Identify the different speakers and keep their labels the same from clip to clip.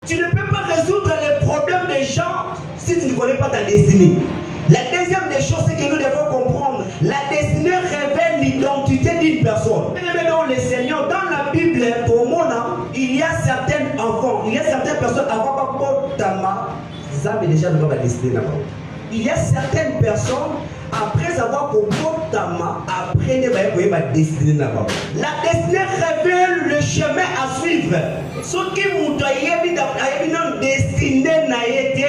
Speaker 1: Tu ne peux pas résoudre les problèmes des gens si tu ne connais pas ta destinée. La deuxième des choses, c'est que nous devons comprendre. La destinée révèle l'identité d'une personne. Mais dans le Seigneur, dans la Bible, pour moi, il y a certains enfants, il y a certaines personnes avant pas déjà dans la destinée là-bas. Il y a certaines personnes, après avoir compris après ne va pas destinée là-bas. La destinée révèle le chemin à suivre. Ce qui vous doit y destinée n'a été,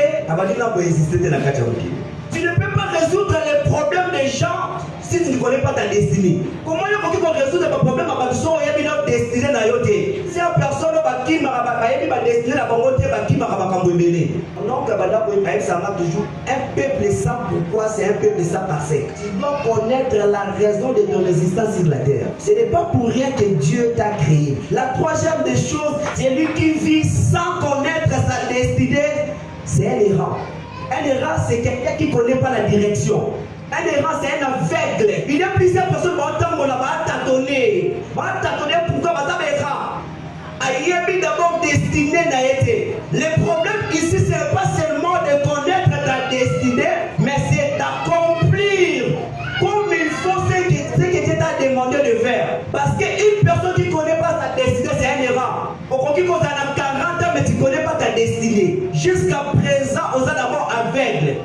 Speaker 1: tu ne peux pas résoudre les problèmes des gens si tu ne connais pas ta destinée. Comment tu peux résoudre les problèmes de gens qui ont destinée na yote? Si une personne qui m'a destinée la bangote qui m'a cambré. Donc ça m'a toujours un peuple ça. Pourquoi c'est un peuple ça par secte? Tu dois connaître la raison de ton existence sur la terre. Ce n'est pas pour rien que Dieu t'a créé. La troisième des choses, c'est lui qui vit sans connaître sa destinée. C'est un errant. Un errant, c'est quelqu'un qui ne connaît pas la direction. Un errant, c'est un aveugle. Il y a plusieurs personnes qui vont tâtonner. Pourquoi va errant? Aïe, d'abord destiné n'a été. Le problème ici, ce n'est pas seulement de connaître ta destinée, mais c'est d'accomplir comme il faut ce que Dieu t'a demandé de faire. Parce qu'une personne qui ne connaît pas sa destinée, c'est un errant. Pour qui cause 40 ans, mais tu ne connais pas ta destinée. Jusqu'à présent, on a d'abord aveugle.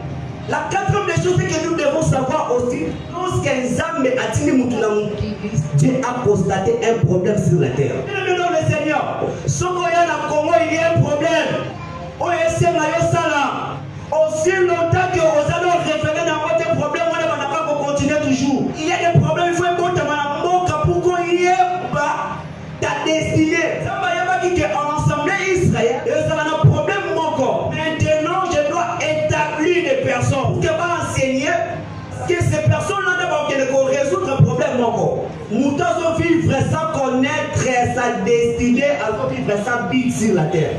Speaker 1: La quatrième des choses que nous devons savoir aussi, lorsqu'un zame a tiré Dieu a constaté un problème sur la terre. Dans le Seigneur, ce qu'il y a dans Congo, il y a un problème. Aussi longtemps que vous allez révéler dans votre problème, on ne va pas continuer toujours. Il y a des problèmes, il faut être pourquoi il y a ta destinée. Ça va y avoir en assemblée Israël, ça va un problème encore. Maintenant, je dois établir des personnes qui vont enseigner que ces personnes-là ne vont résoudre un problème encore. Nous devons vivre sans connaître sa destinée, à vivre sans vivre sur la terre.